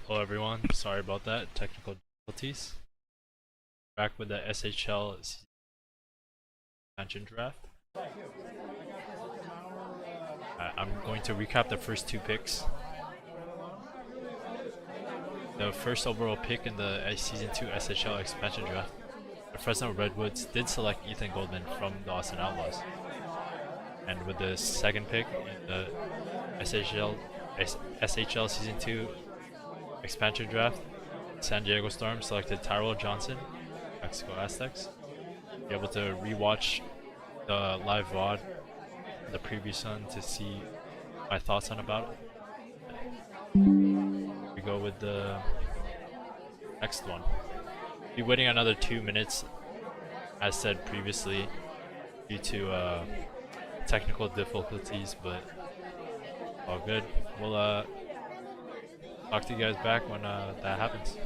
Hello everyone, sorry about that, technical difficulties. Back with the SHL expansion draft. I'm going to recap the first two picks. The first overall pick in the Season 2 SHL expansion draft, the Fresno Redwoods did select Ethan Goldman from the Austin Outlaws. And with the second pick in the SHL Season 2 expansion draft, San Diego Storm selected Tyrell Johnson, Mexico Aztecs. Be able to rewatch the live VOD, the previous one, to see my thoughts on about it. We go with the next one. Be waiting another 2 minutes, as said previously, due to technical difficulties, but all good. We'll talk to you guys back when that happens.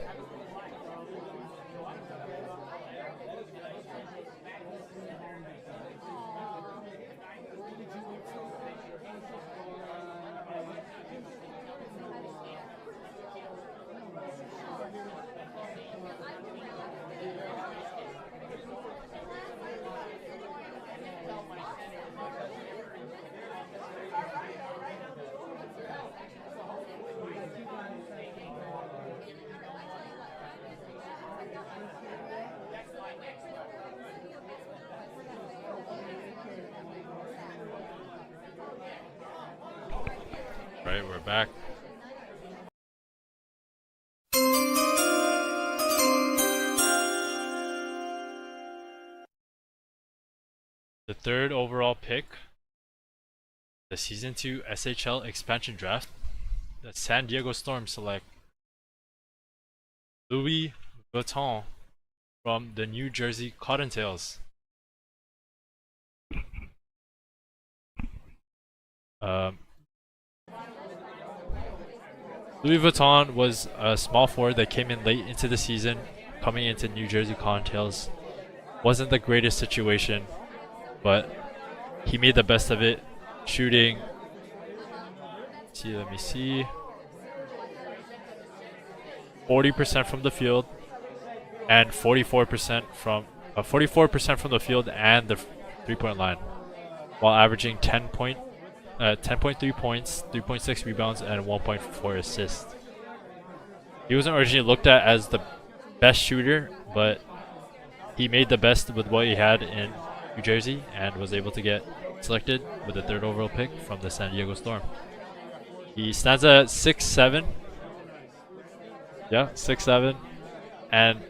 Right, we're back. The third overall pick, the Season 2 SHL expansion draft, the San Diego Storm select Louis Vuitton from the New Jersey Cottontails. Louis Vuitton was a small forward that came in late into the season, coming into New Jersey Cottontails. Wasn't the greatest situation, but he made the best of it, shooting. Let me see. 40% from the field, and 44% from the field and the 3-point line, while averaging 10.3 points, 3.6 rebounds, and 1.4 assists. He wasn't originally looked at as the best shooter, but he made the best with what he had in New Jersey and was able to get selected with the third overall pick from the San Diego Storm. He stands at 6'7". Yeah, 6'7", and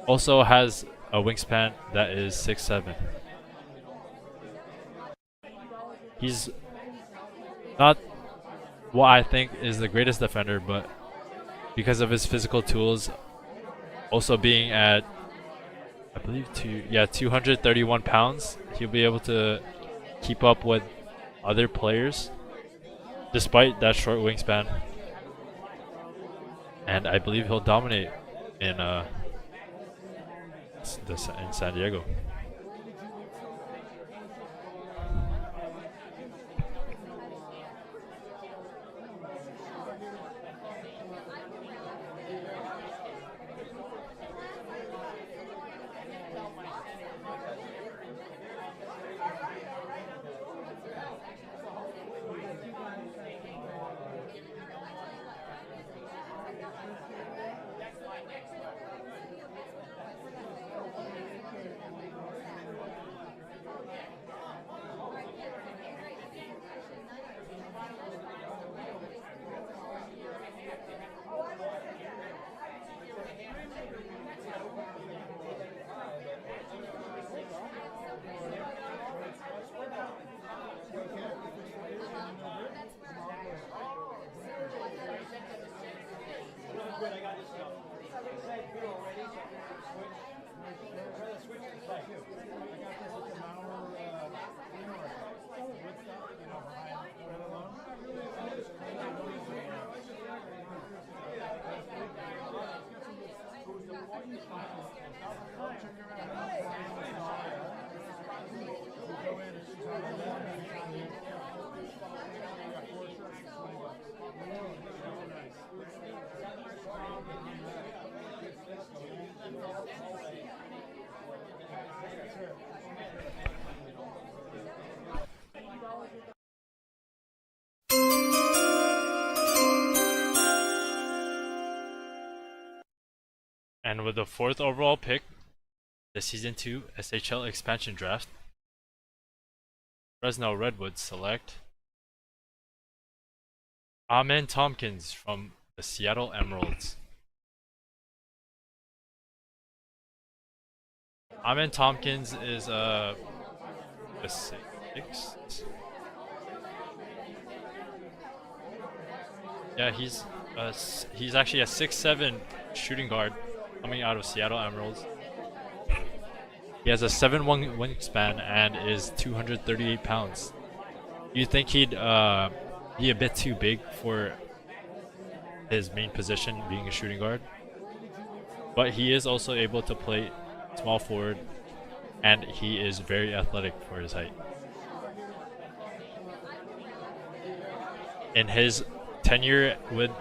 also has a wingspan that is 6'7". He's not what I think is the greatest defender, but because of his physical tools, also being at, I believe, 231 pounds, he'll be able to keep up with other players despite that short wingspan. And I believe he'll dominate in San Diego. And with the 4th overall pick, the Season 2 SHL expansion draft, Fresno Redwoods select Amen Tompkins from the Seattle Emeralds. Amen Tompkins is a 6. Yeah, he's actually a 6'7" shooting guard coming out of Seattle Emeralds. He has a 7'1" wingspan and is 238 pounds. You think he'd be a bit too big for his main position, being a shooting guard? But he is also able to play small forward, and he is very athletic for his height. In his tenure with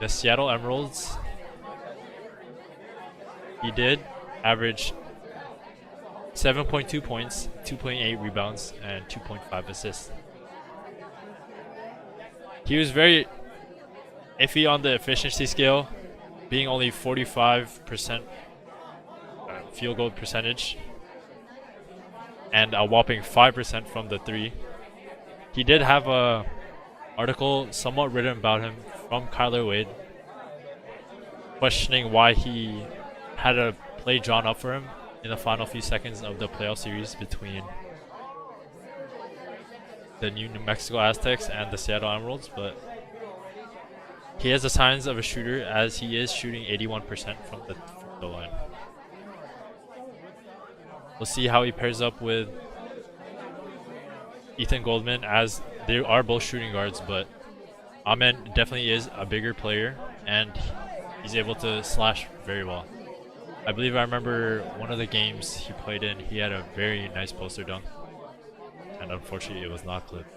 the Seattle Emeralds, he did average 7.2 points, 2.8 rebounds, and 2.5 assists. He was very iffy on the efficiency scale, being only 45% field goal percentage and a whopping 5% from the 3. He did have a article somewhat written about him from Kyler Wade, questioning why he had a play drawn up for him in the final few seconds of the playoff series between the New Mexico Aztecs and the Seattle Emeralds, but he has the signs of a shooter, as he is shooting 81% from the line. We'll see how he pairs up with Ethan Goldman, as they are both shooting guards, but Amen definitely is a bigger player and he's able to slash very well. I believe I remember one of the games he played in, he had a very nice poster dunk, and unfortunately it was not clipped.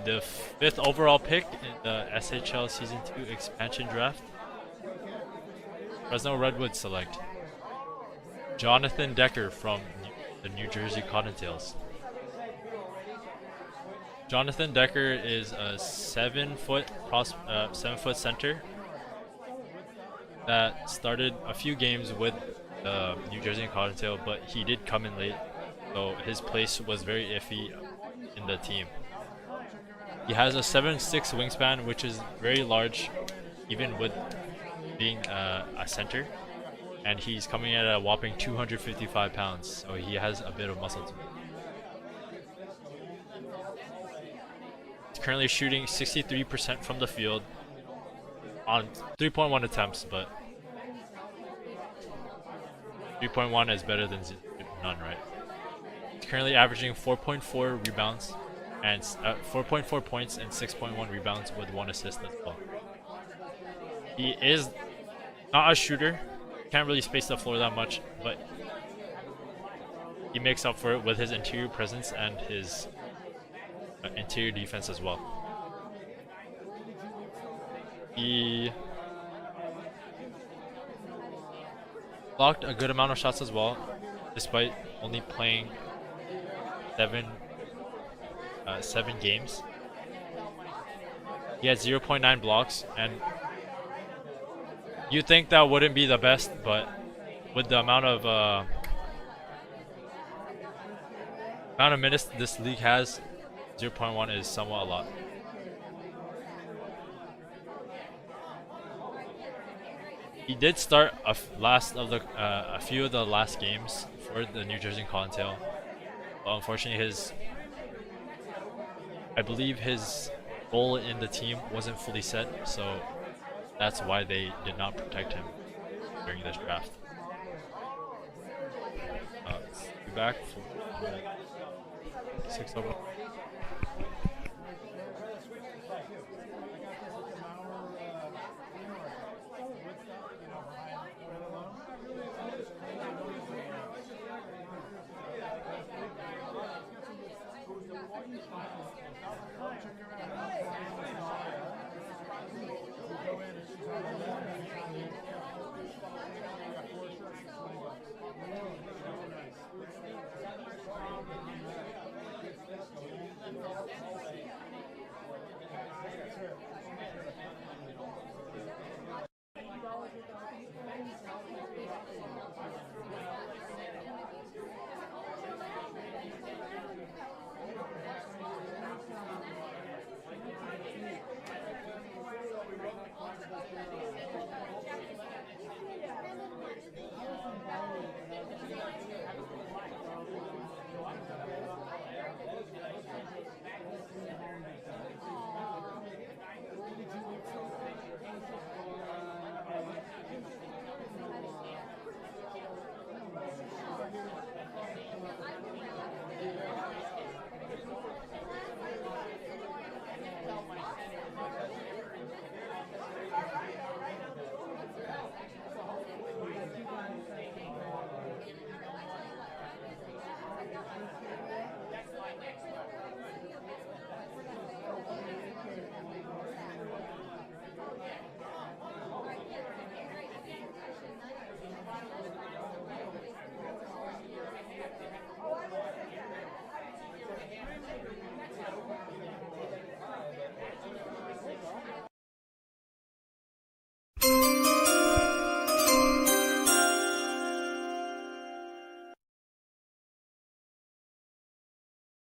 The 5th overall pick in the SHL Season 2 expansion draft, Fresno Redwoods select Jonathan Decker from the New Jersey Cottontails. Jonathan Decker is a 7-foot center that started a few games with the New Jersey Cottontail, but he did come in late, so his place was very iffy in the team. He has a 7'6" wingspan, which is very large, even with being a center. And he's coming in at a whopping 255 pounds, so he has a bit of muscle to him. He's currently shooting 63% from the field on 3.1 attempts, but 3.1 is better than none, right? He's currently averaging 4.4 rebounds and 4.4 points and 6.1 rebounds with 1 assist as well. He is not a shooter, can't really space the floor that much, but he makes up for it with his interior presence and his interior defense as well. He blocked a good amount of shots as well, despite only playing seven 7 games. He had 0.9 blocks, and you think that wouldn't be the best, but with the amount of minutes this league has, 0.1 is somewhat a lot. He did start a few of the last games for the New Jersey Cottontail, but unfortunately I believe his role in the team wasn't fully set, so that's why they did not protect him during this draft. Be back for 6 over.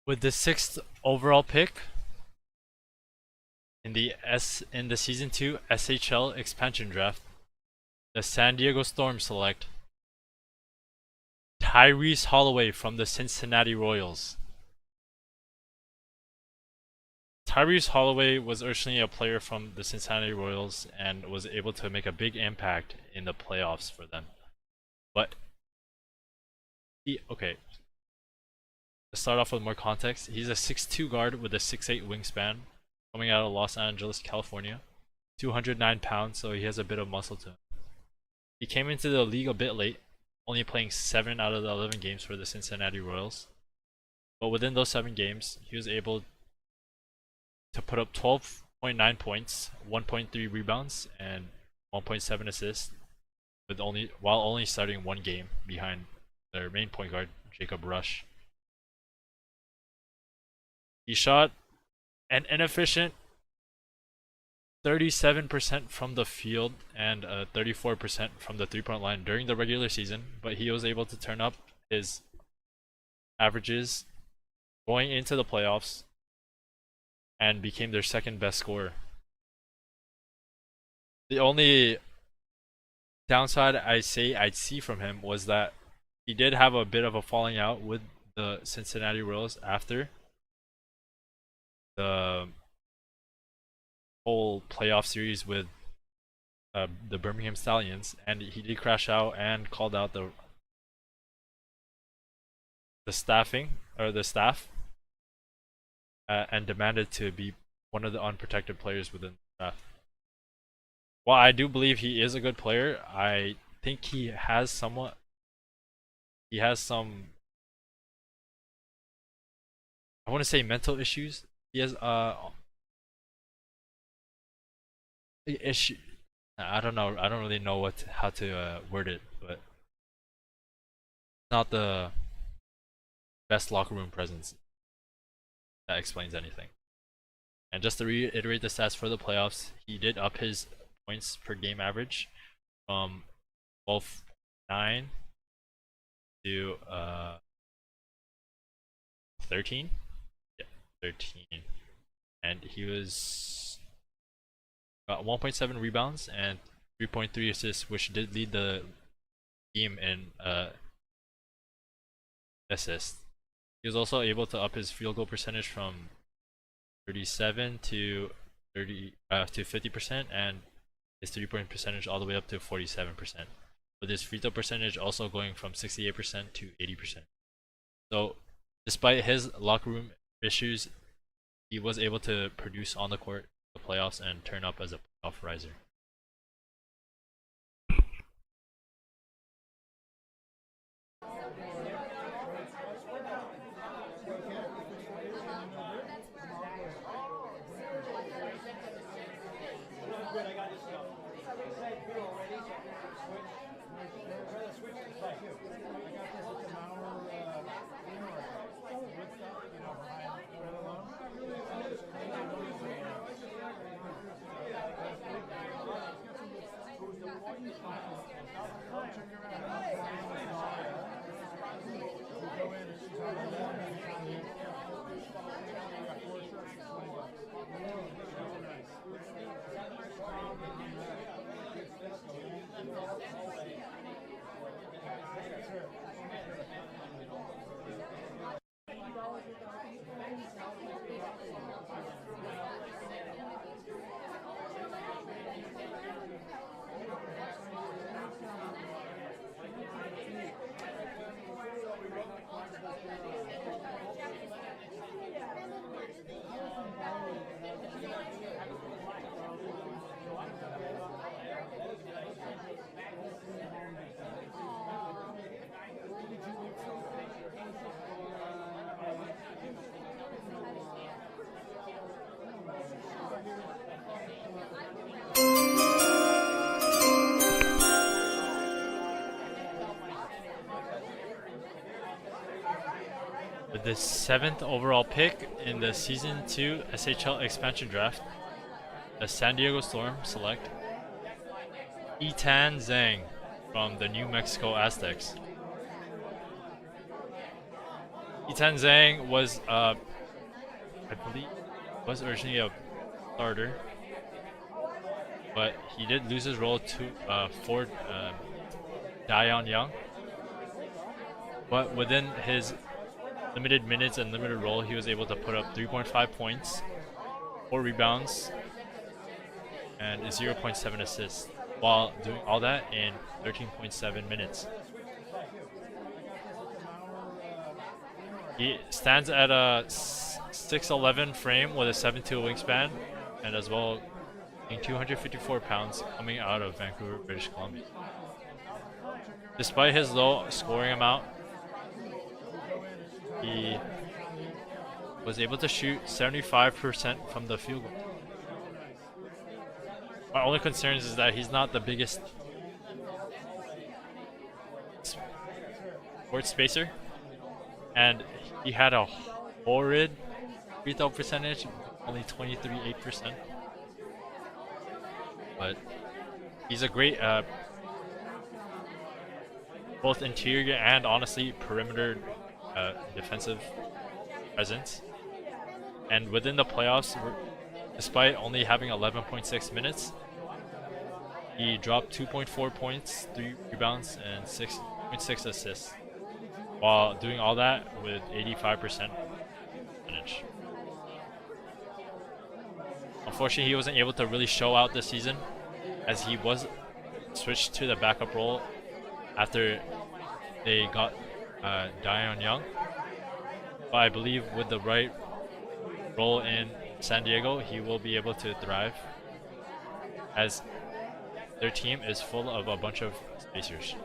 With the 6th overall pick in the season 2 SHL expansion draft, the San Diego Storm select Tyrese Holloway from the Cincinnati Royals. Tyrese Holloway was originally a player from the Cincinnati Royals and was able to make a big impact in the playoffs for them. But okay, to start off with more context, he's a 6'2 guard with a 6'8 wingspan, coming out of Los Angeles, California. 209 pounds, so he has a bit of muscle to him. He came into the league a bit late, only playing 7 out of the 11 games for the Cincinnati Royals. But within those 7 games, he was able to put up 12.9 points, 1.3 rebounds, and 1.7 assists, while only starting 1 game behind their main point guard, Jacob Rush. He shot an inefficient 37% from the field and 34% from the 3-point line during the regular season, but he was able to turn up his averages going into the playoffs and became their 2nd best scorer. The only downside I'd see from him was that he did have a bit of a falling out with the Cincinnati Royals after the whole playoff series with the Birmingham Stallions, and he did crash out and called out the staff and demanded to be one of the unprotected players within the draft. While I do believe he is a good player, I think he has some I want to say mental issues. He has issue. I don't know. I don't really know how to word it, but not the best locker room presence that explains anything. And just to reiterate the stats for the playoffs, he did up his points per game average from 12.9 to 13. Yeah, 13. And he was got 1.7 rebounds and 3.3 assists, which did lead the team in assists. He was also able to up his field goal percentage from 37 to 50%, and his 3-point percentage all the way up to 47%. With his free throw percentage also going from 68% to 80%. So, despite his locker room issues, he was able to produce on the court in the playoffs and turn up as a playoff riser. With the 7th overall pick in the Season 2 SHL expansion draft, the San Diego Storm select Etan Zhang from the New Mexico Aztecs. Etan Zhang was, I believe, was originally a starter, but he did lose his role to for Dion Young. But within his limited minutes and limited role, he was able to put up 3.5 points, 4 rebounds, and 0.7 assists, while doing all that in 13.7 minutes. He stands at a 6'11" frame with a 7'2" wingspan, and as well being 254 pounds, coming out of Vancouver, British Columbia. Despite his low scoring amount, he was able to shoot 75% from the field goal. My only concern is that he's not the biggest court spacer, and he had a horrid free throw percentage, only 23.8%. But he's a great both interior and honestly perimeter defensive presence. And within the playoffs, despite only having 11.6 minutes, he dropped 2.4 points, 3 rebounds, and 6.6 assists, while doing all that with 85% percentage. Unfortunately, he wasn't able to really show out this season, as he was switched to the backup role after they got Dion Young. But I believe with the right role in San Diego, he will be able to thrive, as their team is full of a bunch of spacers.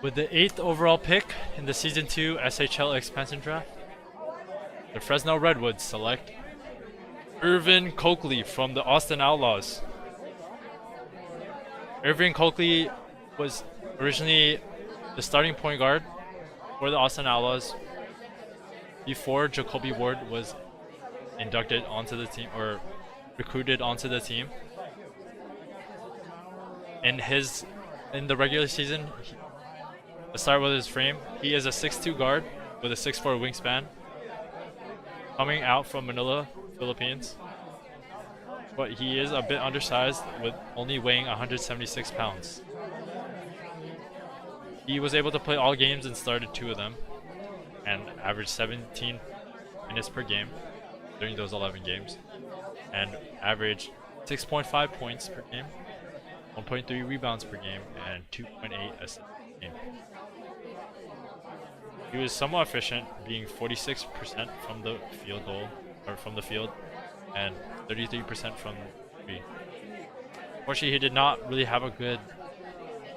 With the 8th overall pick in the Season 2 SHL expansion draft, the Fresno Redwoods select Irvin Coakley from the Austin Outlaws. Irvin Coakley was originally the starting point guard for the Austin Outlaws before Jacoby Ward was inducted onto the team or recruited onto the team. In the regular season, let's start with his frame. He is a 6'2" guard with a 6'4" wingspan, coming out from Manila, Philippines. But he is a bit undersized with only weighing 176 pounds. He was able to play all games and started 2 of them and averaged 17 minutes per game during those 11 games and averaged 6.5 points per game, 1.3 rebounds per game, and 2.8 assists per game. He was somewhat efficient, being 46% from the field goal or from the field and 33% from 3. Unfortunately, he did not really have a good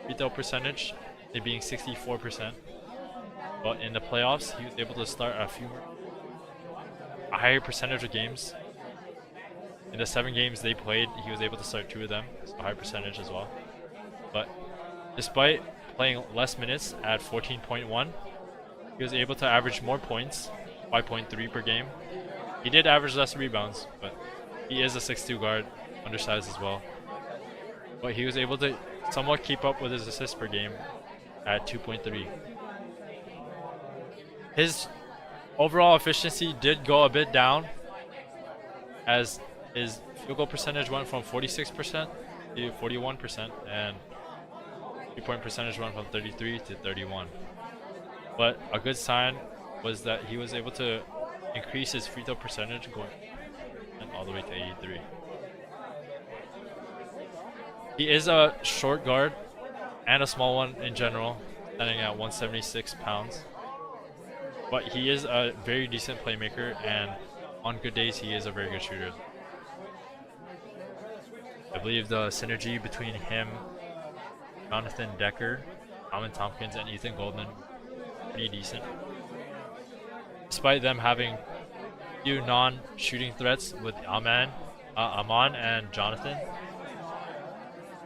free throw percentage, it being 64%. But in the playoffs, he was able to start a higher percentage of games. In the 7 games they played, he was able to start 2 of them, so a high percentage as well. But despite playing less minutes at 14.1, he was able to average more points, 5.3 per game. He did average less rebounds, but he is a 6'2" guard, undersized as well. But he was able to somewhat keep up with his assists per game at 2.3. His overall efficiency did go a bit down, as his field goal percentage went from 46% to 41%, and 3-point percentage went from 33 to 31. But a good sign was that he was able to increase his free throw percentage going all the way to 83. He is a short guard and a small one in general, standing at 176 pounds. But he is a very decent playmaker, and on good days he is a very good shooter. I believe the synergy between him, Jonathan Decker, Amin Tompkins, and Ethan Goldman pretty decent. Despite them having few non-shooting threats with Aman and Jonathan,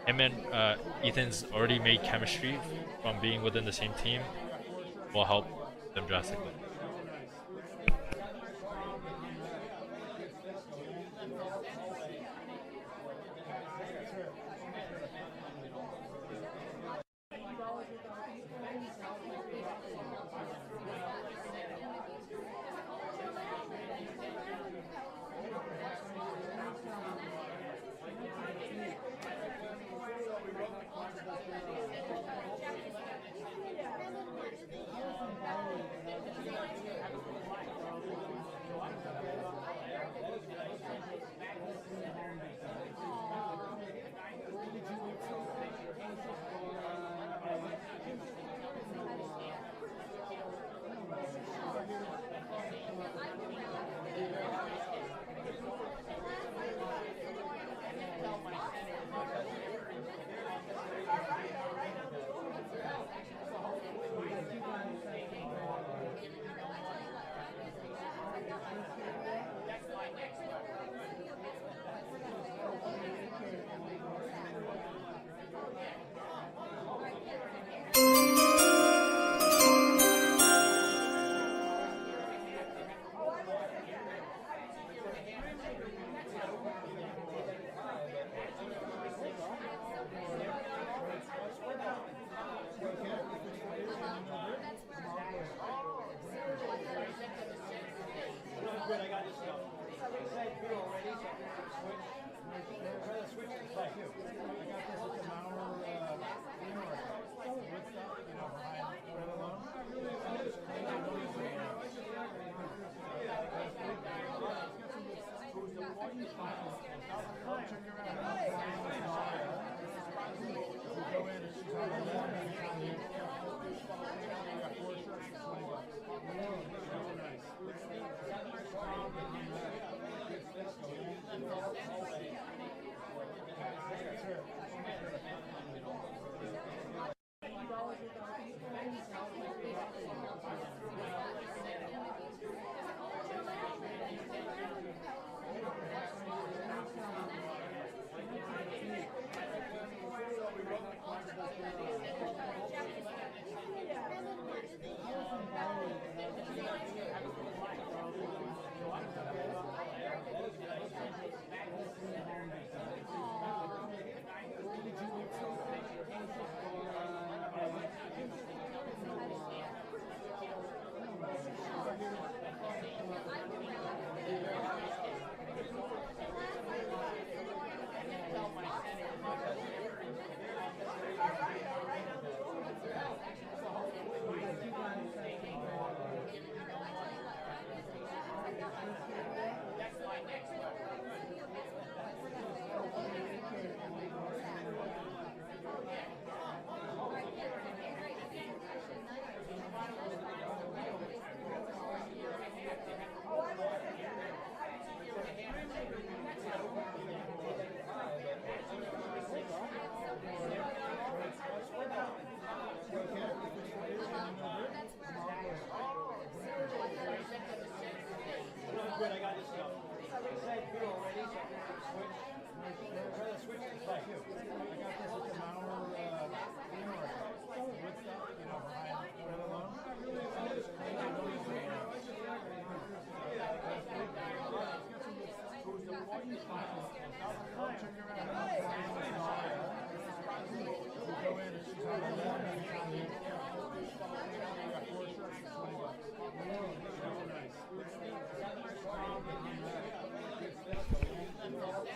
him and Ethan's already made chemistry from being within the same team will help them drastically.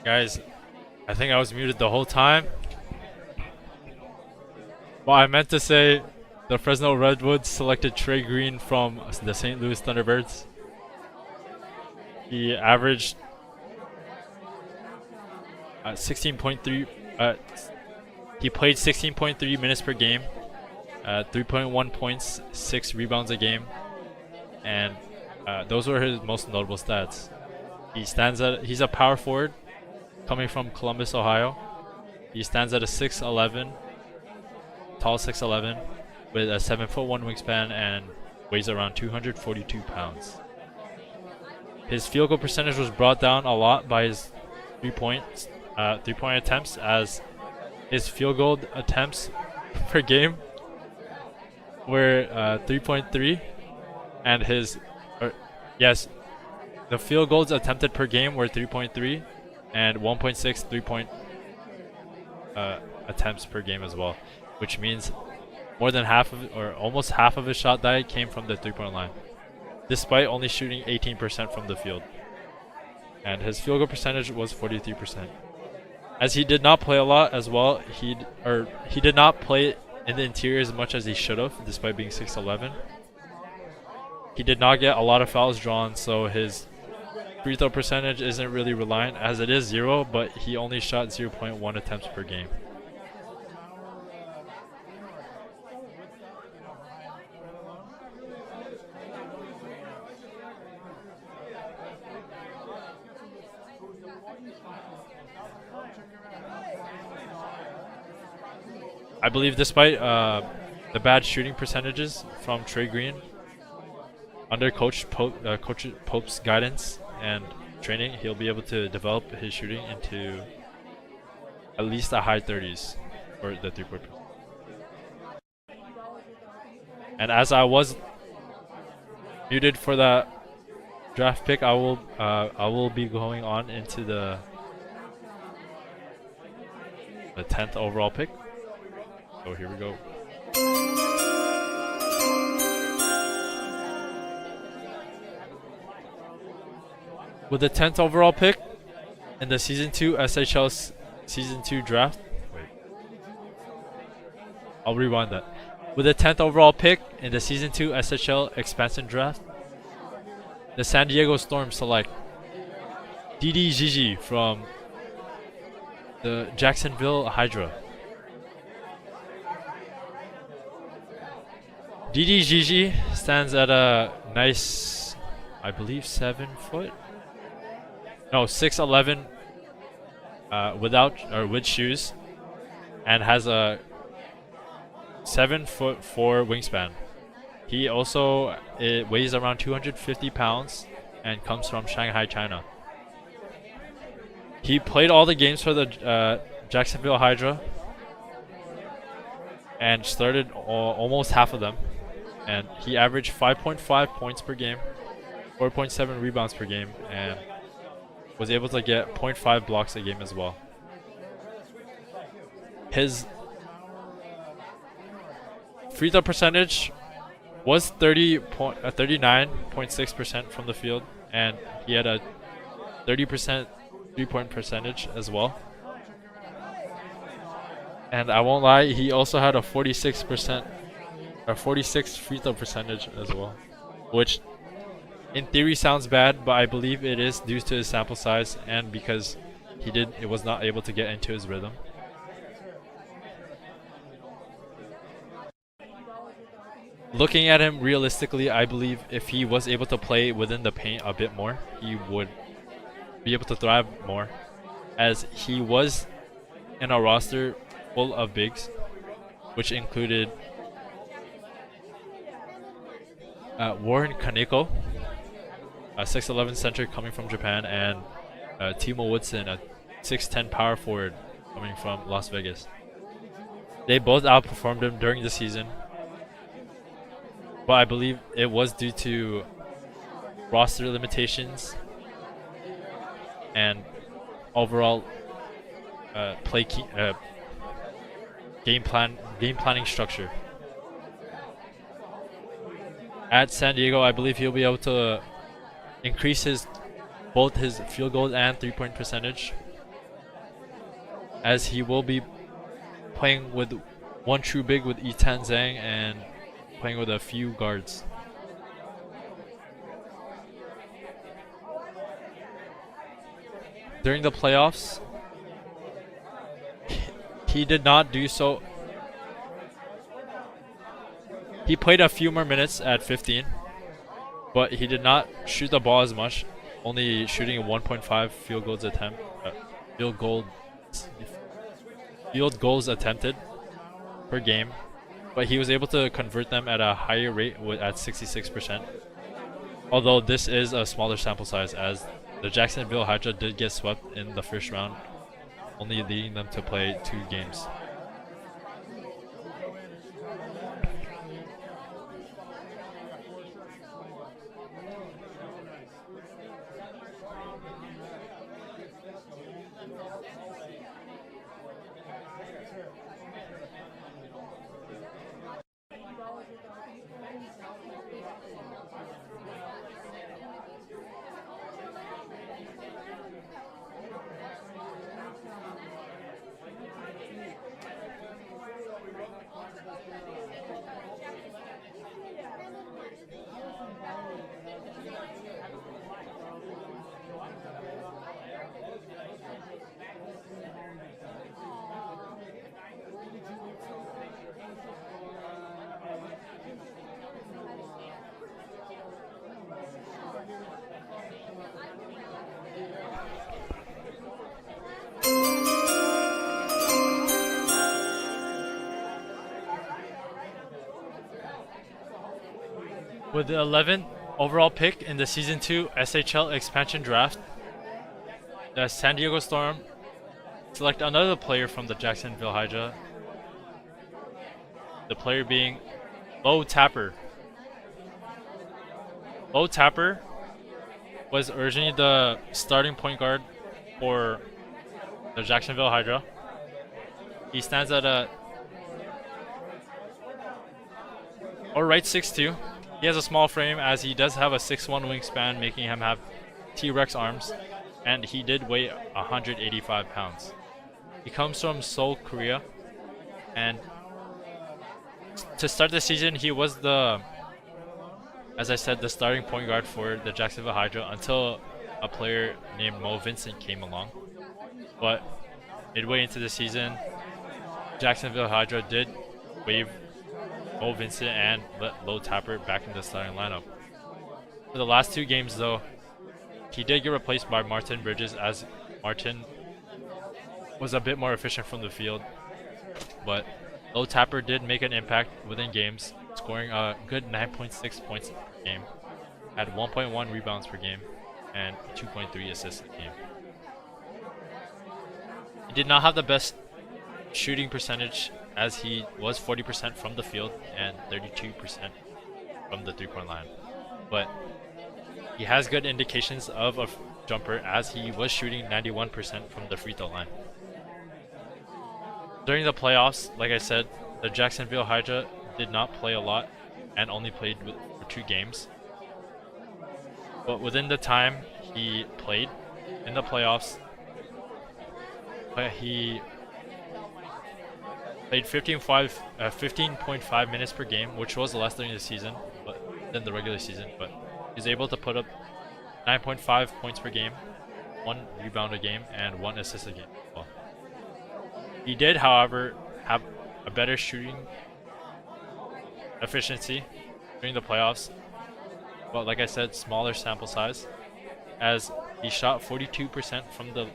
Guys, I think I was muted the whole time. Well, I meant to say the Fresno Redwoods selected Trey Green from the St. Louis Thunderbirds. He averaged 16.3. He played 16.3 minutes per game, 3.1 points, 6 rebounds a game, and those were his most notable stats. He's a power forward coming from Columbus, Ohio. He stands at a 6'11", tall 6'11", with a 7'1" wingspan and weighs around 242 pounds. His field goal percentage was brought down a lot by his three-point attempts, as his field goal attempts per game were 3.3, and the field goals attempted per game were 3.3 and 1.6 3-point attempts per game as well, which means more than half of, or almost half of his shot diet came from the 3-point line, despite only shooting 18% from the field. And his field goal percentage was 43%. As he did not play a lot as well, he did not play in the interior as much as he should have, despite being 6'11". He did not get a lot of fouls drawn, so his free throw percentage isn't really reliant, as it is 0, but he only shot 0.1 attempts per game. I believe despite the bad shooting percentages from Trey Green, under Coach Pope's guidance and training, he'll be able to develop his shooting into at least the high 30s for the 3-point. And as I was muted for that draft pick, I will be going on into the 10th overall pick. So here we go. With the 10th overall pick in the Season 2 SHL Season 2 draft. Wait. I'll rewind that. With the 10th overall pick in the Season 2 SHL expansion draft, the San Diego Storm select Didi Gigi from the Jacksonville Hydra. Didi Gigi stands at a nice, I believe, 6'11", with shoes, and has a 7'4" wingspan. He also weighs around 250 pounds and comes from Shanghai, China. He played all the games for the Jacksonville Hydra and started almost half of them. And he averaged 5.5 points per game, 4.7 rebounds per game, and was able to get 0.5 blocks a game as well. His free throw percentage was 39.6% from the field, and he had a 30% 3-point percentage as well. And I won't lie, he also had a 46 free throw percentage as well, which in theory sounds bad, but I believe it is due to his sample size and because it was not able to get into his rhythm. Looking at him realistically, I believe if he was able to play within the paint a bit more, he would be able to thrive more, as he was in a roster full of bigs, which included Warren Kaneko, a 6'11" center coming from Japan, and Timo Woodson, a 6'10" power forward coming from Las Vegas. They both outperformed him during the season, but I believe it was due to roster limitations and overall game planning structure. At San Diego, I believe he'll be able to increase both his field goal and 3-point percentage as he will be playing with one true big with Yitan Zhang and playing with a few guards. During the playoffs, he did not do so. He played a few more minutes at 15, but he did not shoot the ball as much, only shooting 1.5 field goals attempt, field goals attempted per game, but he was able to convert them at a higher rate at 66%. Although this is a smaller sample size, as the Jacksonville Hydra did get swept in the first round, only leading them to play 2 games. With the 11th overall pick in the Season 2 SHL expansion draft, the San Diego Storm select another player from the Jacksonville Hydra. The player being Lo Tapper. Lo Tapper was originally the starting point guard for the Jacksonville Hydra. He stands at a right 6'2". He has a small frame, as he does have a 6'1" wingspan, making him have T-Rex arms, and he did weigh 185 pounds. He comes from Seoul, Korea, and to start the season, he was as I said, the starting point guard for the Jacksonville Hydra until a player named Mo Vincent came along. But midway into the season, Jacksonville Hydra did waive Mo Vincent and let Lo Tapper back in the starting lineup. For the last 2 games though, he did get replaced by Martin Bridges, as Martin was a bit more efficient from the field. But Lo Tapper did make an impact within games, scoring a good 9.6 points per game, had 1.1 rebounds per game, and 2.3 assists a game. He did not have the best shooting percentage, as he was 40% from the field and 32% from the 3-point line. But he has good indications of a jumper, as he was shooting 91% from the free throw line. During the playoffs, like I said, the Jacksonville Hydra did not play a lot and only played for 2 games. But within the time he played in the playoffs, he played 15.5 minutes per game, which was less during the season, than the regular season. But he's able to put up 9.5 points per game, 1 rebound a game, and 1 assist a game. Well, he did, however, have a better shooting efficiency during the playoffs. But like I said, smaller sample size, as he shot 42% from the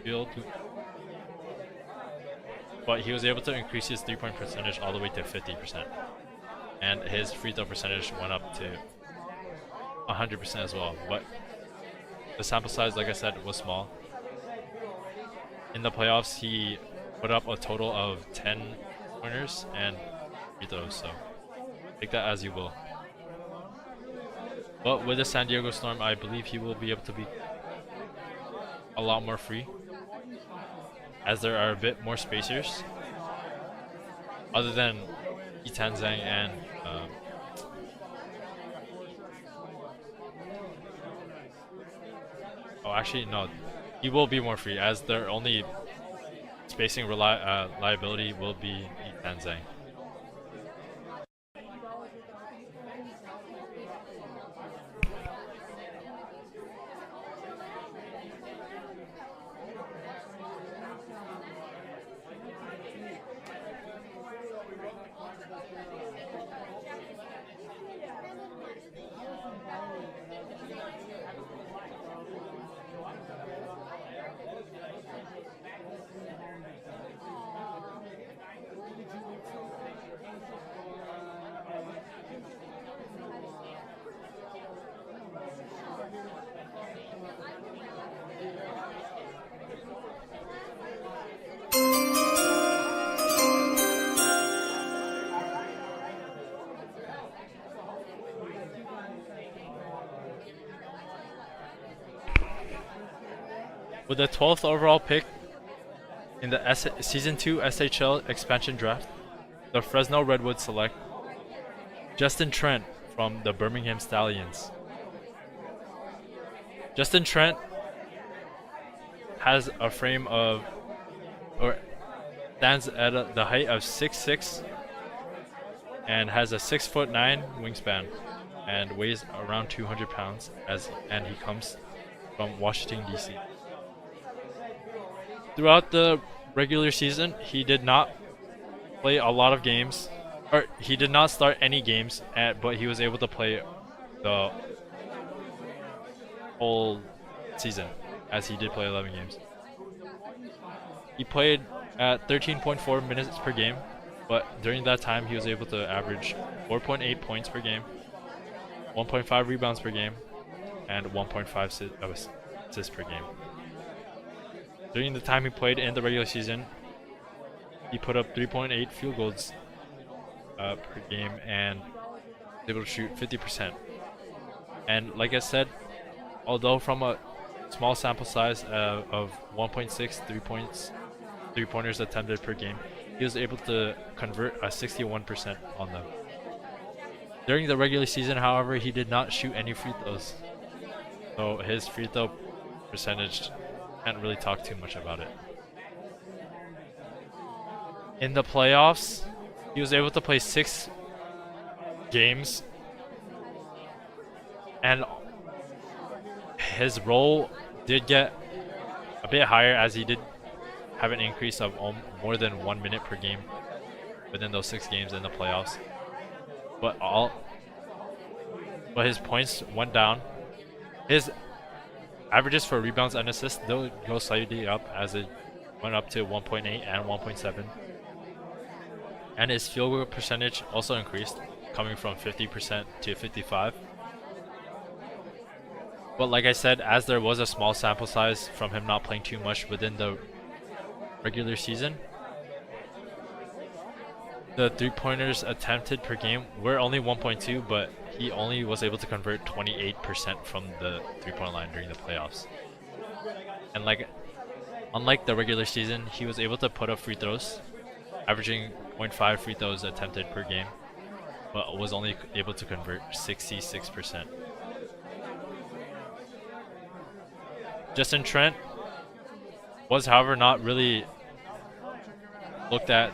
field. But he was able to increase his 3-point percentage all the way to 50%. And his free throw percentage went up to 100% as well. But the sample size, like I said, was small. In the playoffs, he put up a total of 10 pointers and free throws, so take that as you will. But with the San Diego Storm, I believe he will be able to be a lot more free, as there are a bit more spacers, other than Yitan Zhang and oh, actually no, he will be more free, as there are only spacing liability will be Yi Tanzeng. With the 12th overall pick in the Season 2 SHL expansion draft, the Fresno Redwoods select Justin Trent from the Birmingham Stallions. Justin Trent has a frame of, or stands at the height of 6'6", and has a 6'9" wingspan, and weighs around 200 pounds. And he comes from Washington, D.C. Throughout the regular season, he did not play a lot of games, or he did not start any games, but he was able to play the whole season, as he did play 11 games. He played at 13.4 minutes per game, but during that time he was able to average 4.8 points per game, 1.5 rebounds per game, and 1.5 assists per game. During the time he played in the regular season, he put up 3.8 field goals per game and was able to shoot 50%. And like I said, although from a small sample size of 1.6 three-pointers attempted per game, he was able to convert a 61% on them. During the regular season, however, he did not shoot any free throws, so his free throw percentage, can't really talk too much about it. In the playoffs, he was able to play 6 games, and his role did get a bit higher, as he did have an increase of more than 1 minute per game within those 6 games in the playoffs. But his points went down. His averages for rebounds and assists though go slightly up, as it went up to 1.8 and 1.7. And his field goal percentage also increased, coming from 50% to 55%. But like I said, as there was a small sample size from him not playing too much within the regular season, the three-pointers attempted per game were only 1.2, but he only was able to convert 28% from the three-point line during the playoffs. And unlike the regular season, he was able to put up free throws, averaging 0.5 free throws attempted per game, but was only able to convert 66%. Justin Trent was, however, not really looked at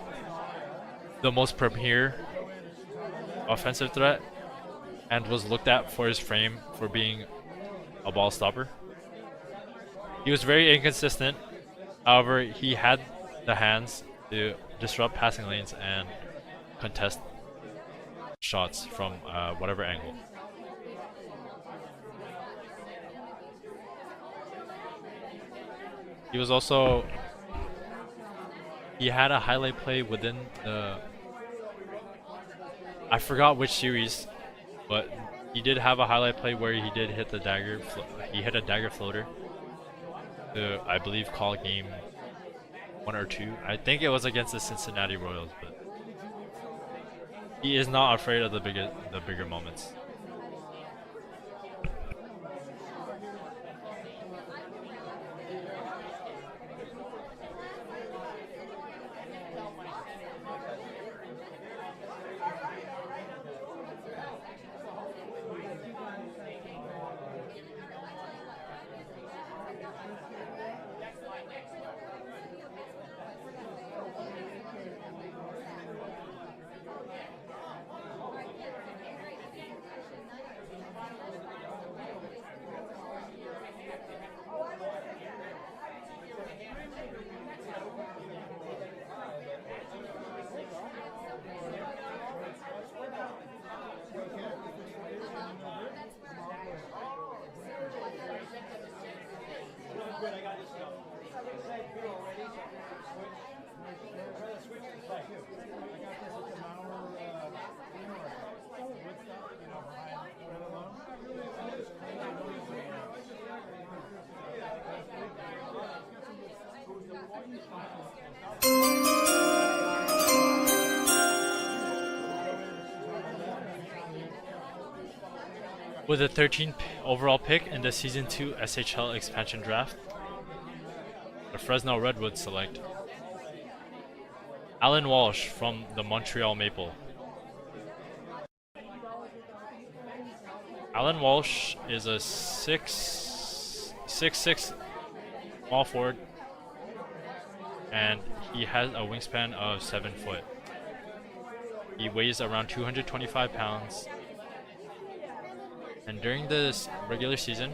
the most premier offensive threat, and was looked at for his frame for being a ball stopper. He was very inconsistent, however, he had the hands to disrupt passing lanes and contest shots from whatever angle. He was also, he had a highlight play within the, I forgot which series, but he did have a highlight play where he did hit the dagger, he hit a dagger floater to, I believe, call game 1 or 2. I think it was against the Cincinnati Royals, but he is not afraid of the bigger moments. With the 13th overall pick in the Season 2 SHL expansion draft, the Fresno Redwoods select Alan Walsh from the Montreal Maple. Alan Walsh is a 6'6" small forward, and he has a wingspan of 7 foot. He weighs around 225 pounds. And during this regular season,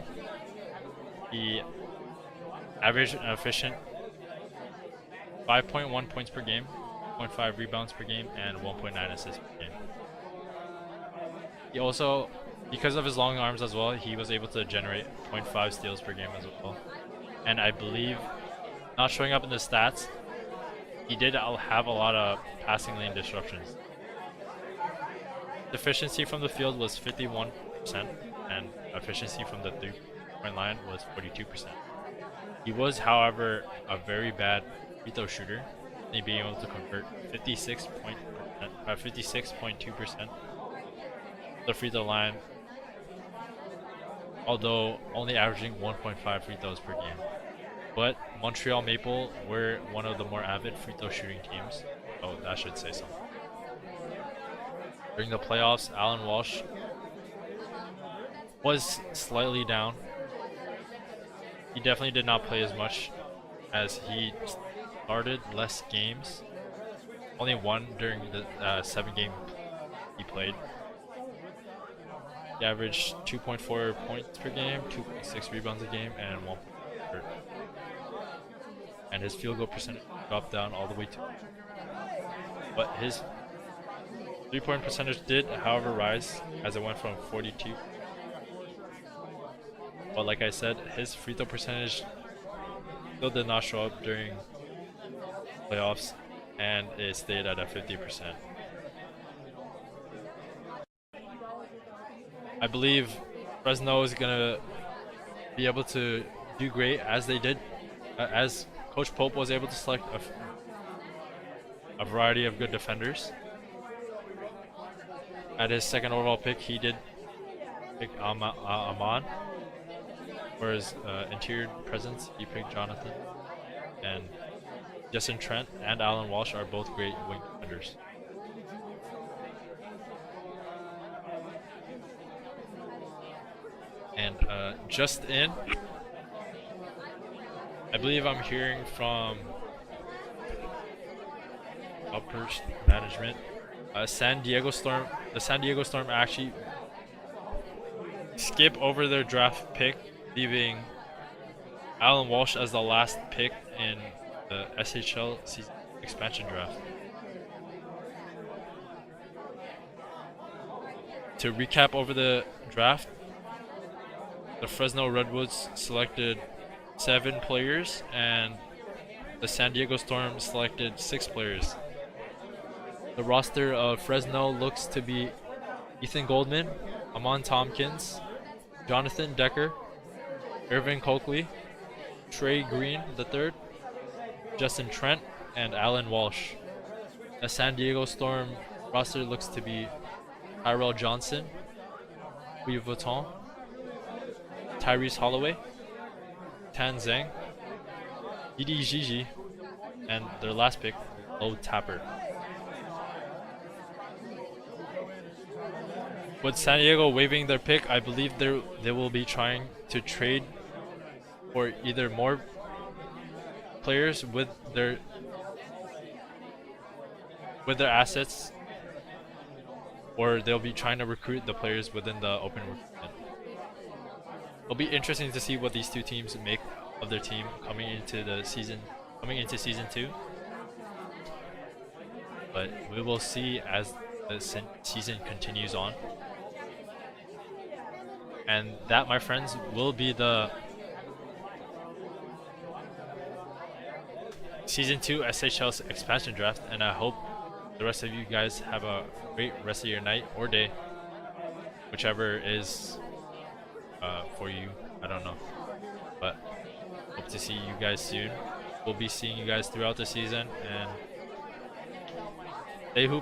he averaged an efficient 5.1 points per game, 0.5 rebounds per game, and 1.9 assists per game. He also, because of his long arms as well, he was able to generate 0.5 steals per game as well. And I believe, not showing up in the stats, he did have a lot of passing lane disruptions. Efficiency from the field was 51%, and efficiency from the 3-point line was 42%. He was, however, a very bad free throw shooter, only being able to convert 56.2% the free throw line, although only averaging 1.5 free throws per game. But Montreal Maple were one of the more avid free throw shooting teams, so that should say something. During the playoffs, Alan Walsh was slightly down. He definitely did not play as much, as he started less games. Only one during the 7 games he played. He averaged 2.4 points per game, 2.6 rebounds a game, and 1. And his field goal percentage dropped down all the way to. But his 3-point percentage did, however, rise as it went from 42. But like I said, his free throw percentage still did not show up during playoffs, and it stayed at a 50%. I believe Fresno is gonna be able to do great as they did, as Coach Pope was able to select a variety of good defenders. At his 2nd overall pick, he did pick Amon. For his interior presence, he picked Jonathan. And Justin Trent and Alan Walsh are both great wing defenders. And just in, I believe I'm hearing from Upperst management. The San Diego Storm actually skip over their draft pick, leaving Alan Walsh as the last pick in the SHL season expansion draft. To recap over the draft, the Fresno Redwoods selected 7 players, and the San Diego Storm selected 6 players. The roster of Fresno looks to be Ethan Goldman, Amon Tompkins, Jonathan Decker, Irvin Coakley, Trey Green III, Justin Trent, and Alan Walsh. The San Diego Storm roster looks to be Tyrell Johnson, Louis Vuitton, Tyrese Holloway, Tan Zhang, Didi Gigi, and their last pick, Lo Tapper. With San Diego waiving their pick, I believe they will be trying to trade for either more players with their assets, or they'll be trying to recruit the players within the open recruitment. It'll be interesting to see what these two teams make of their team coming into season 2. But we will see as the season continues on. And that, my friends, will be the Season 2 SHL expansion draft, and I hope the rest of you guys have a great rest of your night or day, whichever is for you. I don't know, but hope to see you guys soon. We'll be seeing you guys throughout the season, and stay hoop.